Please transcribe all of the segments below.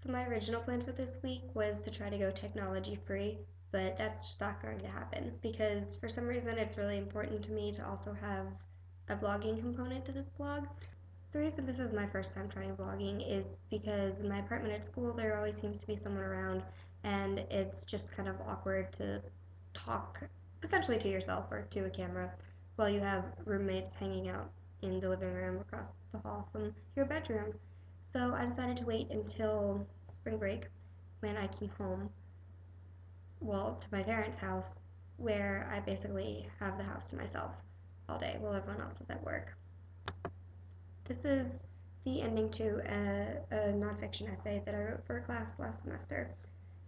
So my original plan for this week was to try to go technology free, but that's just not going to happen because for some reason it's really important to me to also have a blogging component to this blog. The reason this is my first time trying vlogging is because in my apartment at school there always seems to be someone around and it's just kind of awkward to talk essentially to yourself or to a camera while you have roommates hanging out in the living room across the hall from your bedroom. So I decided to wait until spring break when I came home, well, to my parents' house, where I basically have the house to myself all day while everyone else is at work. This is the ending to a nonfiction essay that I wrote for a class last semester.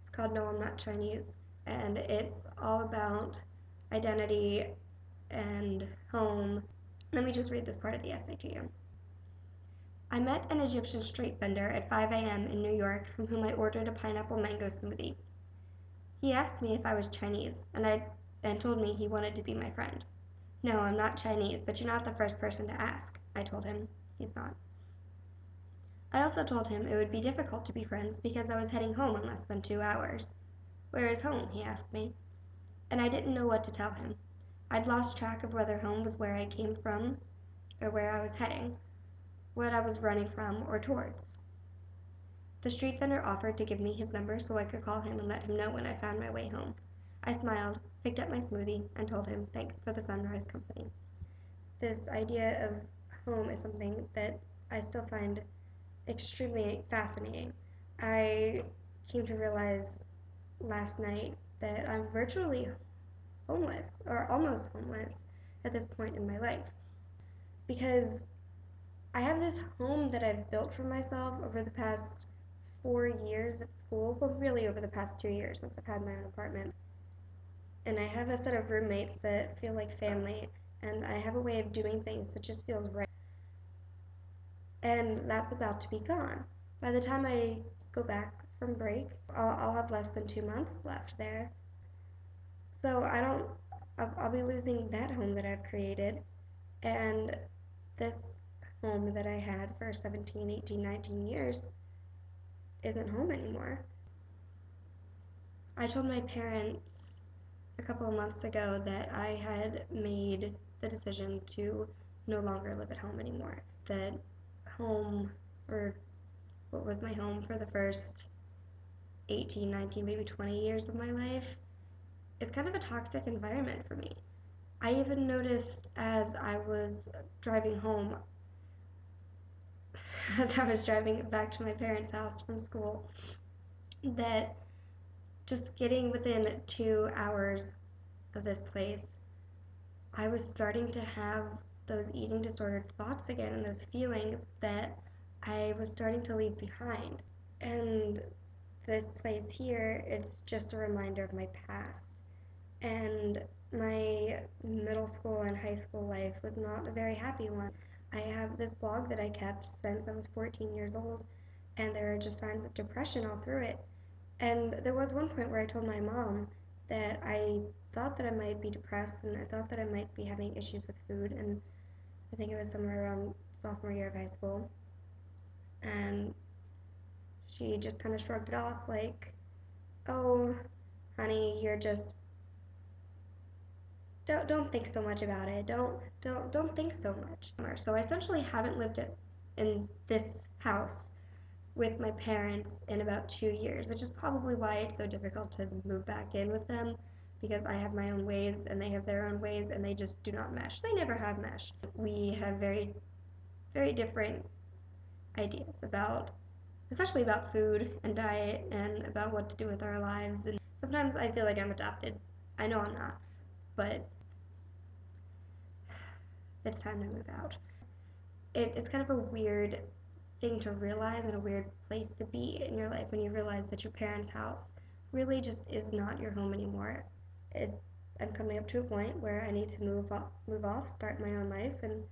It's called No, I'm Not Chinese, and it's all about identity and home. Let me just read this part of the essay to you. I met an Egyptian street vendor at 5 a.m. in New York from whom I ordered a pineapple mango smoothie. He asked me if I was Chinese, and told me he wanted to be my friend. No, I'm not Chinese, but you're not the first person to ask, I told him. He's not. I also told him it would be difficult to be friends because I was heading home in less than 2 hours. Where is home? He asked me. And I didn't know what to tell him. I'd lost track of whether home was where I came from or where I was heading, what I was running from or towards. The street vendor offered to give me his number so I could call him and let him know when I found my way home. I smiled, picked up my smoothie, and told him thanks for the sunrise company. This idea of home is something that I still find extremely fascinating. I came to realize last night that I'm virtually homeless, or almost homeless, at this point in my life. Because I have this home that I've built for myself over the past 4 years at school, well, really over the past 2 years since I've had my own apartment. And I have a set of roommates that feel like family, and I have a way of doing things that just feels right. And that's about to be gone. By the time I go back from break, I'll have less than 2 months left there. So I'll be losing that home that I've created, and this home that I had for 17, 18, 19 years isn't home anymore. I told my parents a couple of months ago that I had made the decision to no longer live at home anymore. That home, or what was my home for the first 18, 19, maybe 20 years of my life, is kind of a toxic environment for me. I even noticed as I was driving home, as I was driving back to my parents' house from school, that just getting within 2 hours of this place, I was starting to have those eating disordered thoughts again and those feelings that I was starting to leave behind. And this place here, it's just a reminder of my past. And my middle school and high school life was not a very happy one. I have this blog that I kept since I was 14 years old, and there are just signs of depression all through it. And there was one point where I told my mom that I thought that I might be depressed and I thought that I might be having issues with food, and I think it was somewhere around sophomore year of high school. And she just kind of shrugged it off like, "Oh, honey, you're just don't think so much about it. Don't think so much." So I essentially haven't lived in this house with my parents in about 2 years, which is probably why it's so difficult to move back in with them, because I have my own ways and they have their own ways and they just do not mesh. They never have meshed. We have very, very different ideas about, especially about food and diet and about what to do with our lives. And sometimes I feel like I'm adopted. I know I'm not, but it's time to move out. It's kind of a weird thing to realize and a weird place to be in your life when you realize that your parents' house really just is not your home anymore. It, I'm coming up to a point where I need to move off, start my own life, and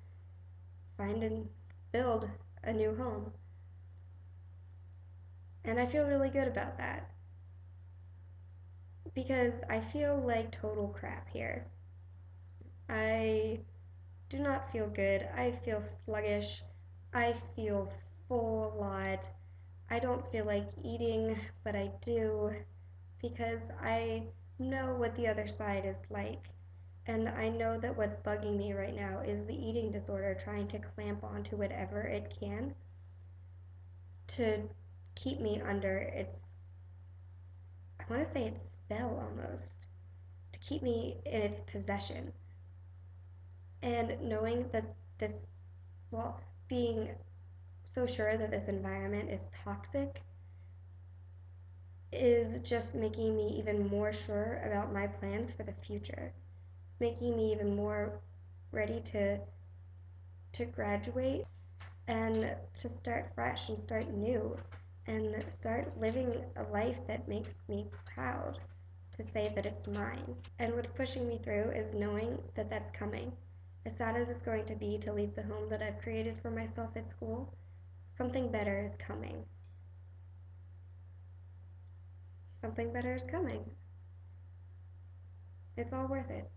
find and build a new home. And I feel really good about that because I feel like total crap here. I do not feel good. I feel sluggish. I feel full a lot. I don't feel like eating, but I do because I know what the other side is like. And I know that what's bugging me right now is the eating disorder trying to clamp onto whatever it can to keep me under its, I want to say its spell almost, to keep me in its possession. And knowing that this, well, being so sure that this environment is toxic is just making me even more sure about my plans for the future. It's making me even more ready to graduate and to start fresh and start new and start living a life that makes me proud to say that it's mine. And what's pushing me through is knowing that that's coming. As sad as it's going to be to leave the home that I've created for myself at school, something better is coming. Something better is coming. It's all worth it.